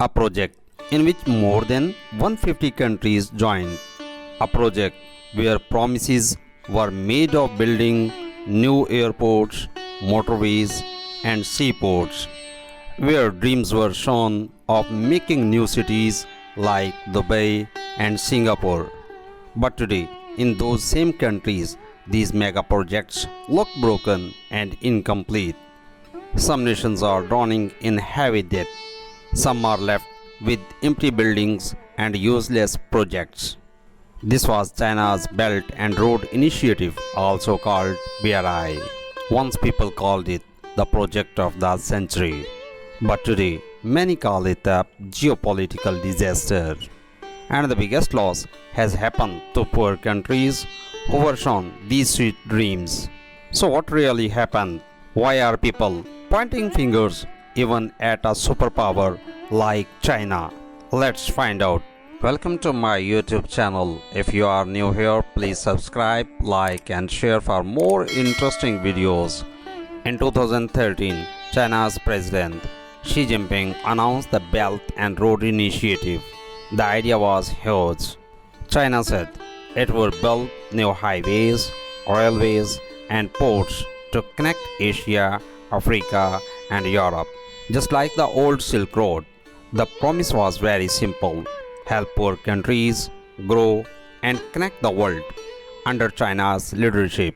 a project in which more than 150 countries joined, a project where promises were made of building new airports, motorways, and seaports, where dreams were shown of making new cities like Dubai and Singapore. But today, in those same countries, these mega projects look broken and incomplete. Some nations are drowning in heavy debt. Some are left with empty buildings and useless projects. This was China's Belt and Road Initiative, also called BRI. Once people called it the project of the century. But today, many call it a geopolitical disaster. And the biggest loss has happened to poor countries who were shown these sweet dreams. So, what really happened? Why are people pointing fingers even at a superpower like China? Let's find out. Welcome to my YouTube channel. If you are new here, please subscribe, like, and share for more interesting videos. In 2013, China's President Xi Jinping announced the Belt and Road Initiative. The idea was huge. China said it would build new highways, railways, and ports to connect Asia, Africa, and Europe, just like the old Silk Road. The promise was very simple: help poor countries grow and connect the world under China's leadership.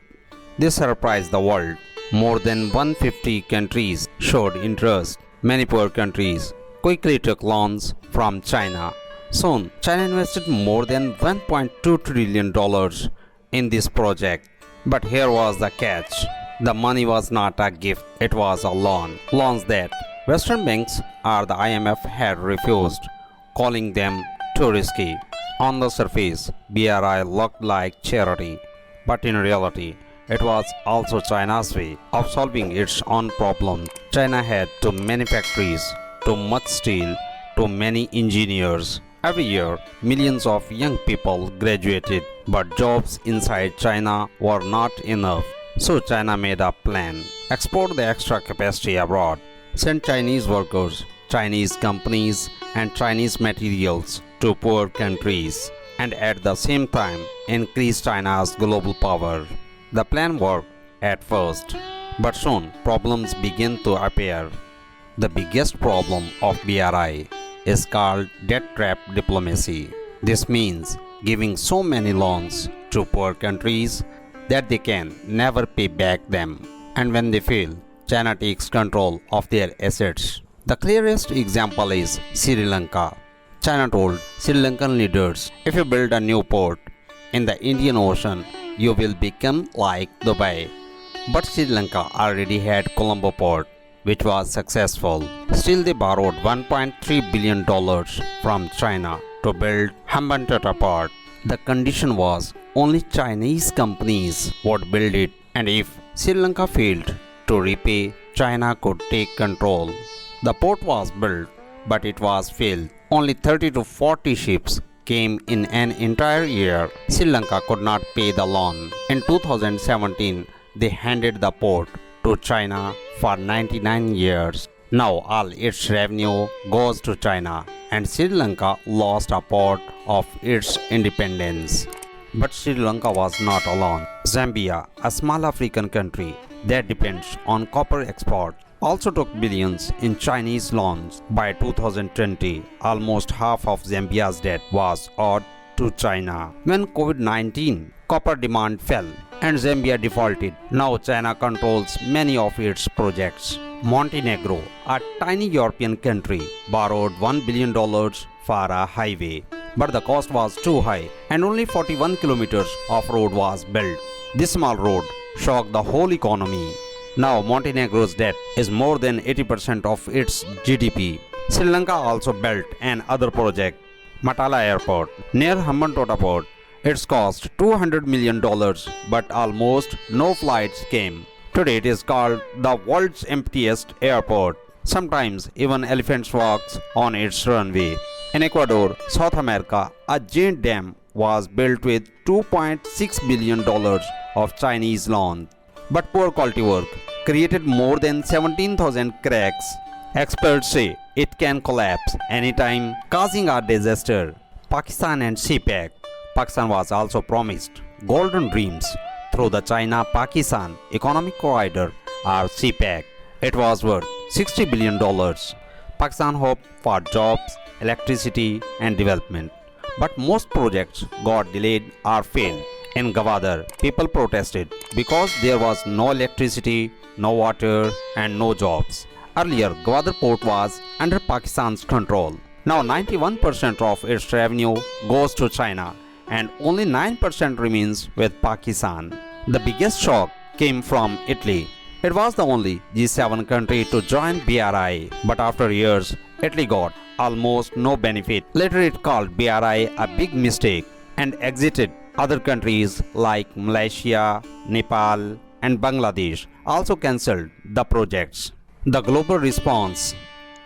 This surprised the world. More than 150 countries showed interest. Many poor countries quickly took loans from China. Soon, China invested more than $1.2 trillion in this project. But here was the catch. The money was not a gift, it was a loan. Loans that Western banks or the IMF had refused, calling them too risky. On the surface, BRI looked like charity, but in reality, it was also China's way of solving its own problems. China had too many factories, too much steel, too many engineers. Every year, millions of young people graduated, but jobs inside China were not enough. So China made a plan: export the extra capacity abroad, send Chinese workers, Chinese companies, and Chinese materials to poor countries, and at the same time increase China's global power. The plan worked at first, but soon problems began to appear. The biggest problem of BRI is called debt trap diplomacy. This means giving so many loans to poor countries that they can never pay back them. And when they fail, China takes control of their assets. The clearest example is Sri Lanka. China told Sri Lankan leaders, if you build a new port in the Indian Ocean, you will become like Dubai. But Sri Lanka already had Colombo port, which was successful. Still, they borrowed $1.3 billion from China to build Hambantota port. The condition was only Chinese companies would build it, and if Sri Lanka failed to repay, China could take control. The port was built, but it was failed. Only 30 to 40 ships came in an entire year. Sri Lanka could not pay the loan. In 2017, they handed the port to China for 99 years. Now all its revenue goes to China, and Sri Lanka lost a part of its independence. But Sri Lanka was not alone. Zambia, a small African country that depends on copper export, also took billions in Chinese loans. By 2020, almost half of Zambia's debt was owed to China. When COVID-19, copper demand fell and Zambia defaulted. Now China controls many of its projects. Montenegro, a tiny European country, borrowed $1 billion for a highway. But the cost was too high and only 41 kilometers of road was built. This small road shocked the whole economy. Now Montenegro's debt is more than 80% of its GDP. Sri Lanka also built another project, Matala Airport, near Hambantota Port. It's cost $200 million, but almost no flights came. Today it is called the world's emptiest airport. Sometimes even elephants walk on its runway. In Ecuador, South America, a giant dam was built with $2.6 billion of Chinese loan. But poor quality work created more than 17,000 cracks Experts say it can collapse anytime, causing a disaster. Pakistan and CPEC. Pakistan was also promised golden dreams through the China-Pakistan Economic Corridor or CPEC. It was worth $60 billion. Pakistan hoped for jobs, electricity and development. But most projects got delayed or failed. In Gwadar, people protested because there was no electricity, no water and no jobs. Earlier, Gwadar port was under Pakistan's control. Now 91% of its revenue goes to China and only 9% remains with Pakistan. The biggest shock came from Italy. It was the only G7 country to join BRI, but after years, Italy got almost no benefit. Later it called BRI a big mistake and exited. Other countries like Malaysia, Nepal and Bangladesh also cancelled the projects. The global response.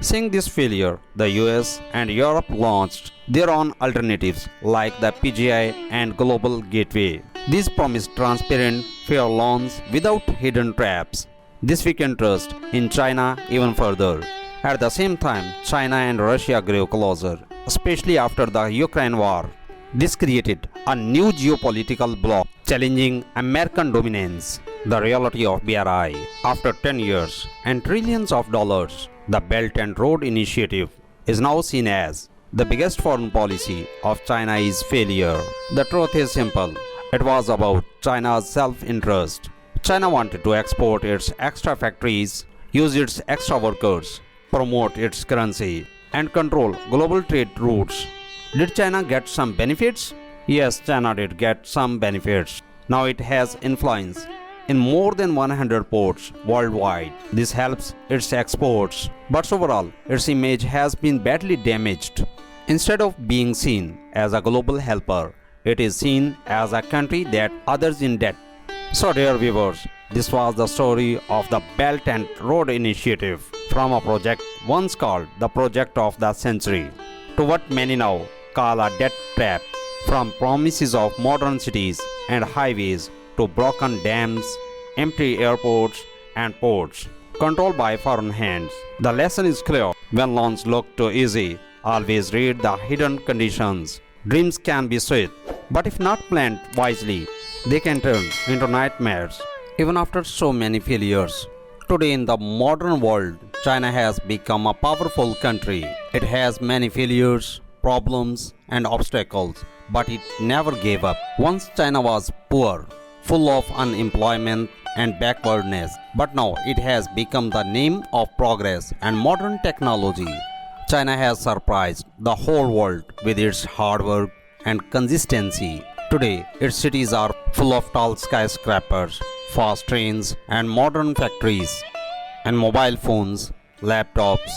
Seeing this failure, the US and Europe launched their own alternatives like the PGI and Global Gateway. These promised transparent, fair loans without hidden traps. This weakened trust in China even further. At the same time, China and Russia grew closer, especially after the Ukraine war. This created a new geopolitical bloc challenging American dominance. The reality of BRI. After 10 years and trillions of dollars, the Belt and Road Initiative is now seen as the biggest foreign policy of China's failure. The truth is simple. It was about China's self-interest. China wanted to export its extra factories, use its extra workers, promote its currency, and control global trade routes. Did China get some benefits? Yes, China did get some benefits. Now it has influence in more than 100 ports worldwide. This helps its exports, but overall, its image has been badly damaged. Instead of being seen as a global helper, it is seen as a country that others in debt. So dear viewers, this was the story of the Belt and Road Initiative, from a project once called the project of the century to what many now call a debt trap. From promises of modern cities and highways to broken dams, empty airports and ports controlled by foreign hands. The lesson is clear. When loans look too easy, always read the hidden conditions. Dreams can be sweet, but if not planned wisely, they can turn into nightmares. Even after so many failures, today in the modern world, China has become a powerful country. It has many failures, problems and obstacles, but it never gave up. Once China was poor, full of unemployment and backwardness, but now it has become the name of progress and modern technology. China has surprised the whole world with its hard work and consistency. Today, its cities are full of tall skyscrapers, fast trains and modern factories, and mobile phones, laptops,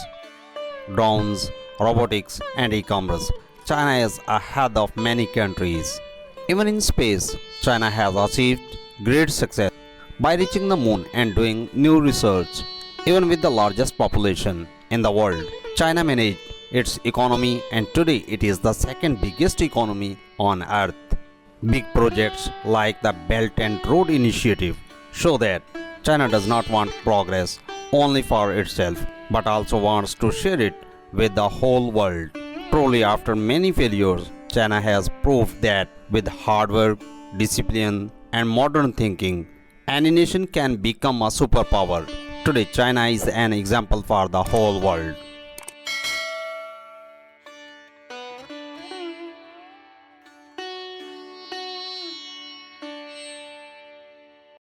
drones, robotics and e-commerce. China is ahead of many countries. Even in space, China has achieved great success by reaching the moon and doing new research. Even with the largest population in the world, China managed its economy and today it is the second biggest economy on earth. Big projects like the Belt and Road Initiative show that China does not want progress only for itself, but also wants to share it with the whole world. Truly, after many failures, China has proved that with hard work, discipline, and modern thinking, any nation can become a superpower. Today, China is an example for the whole world.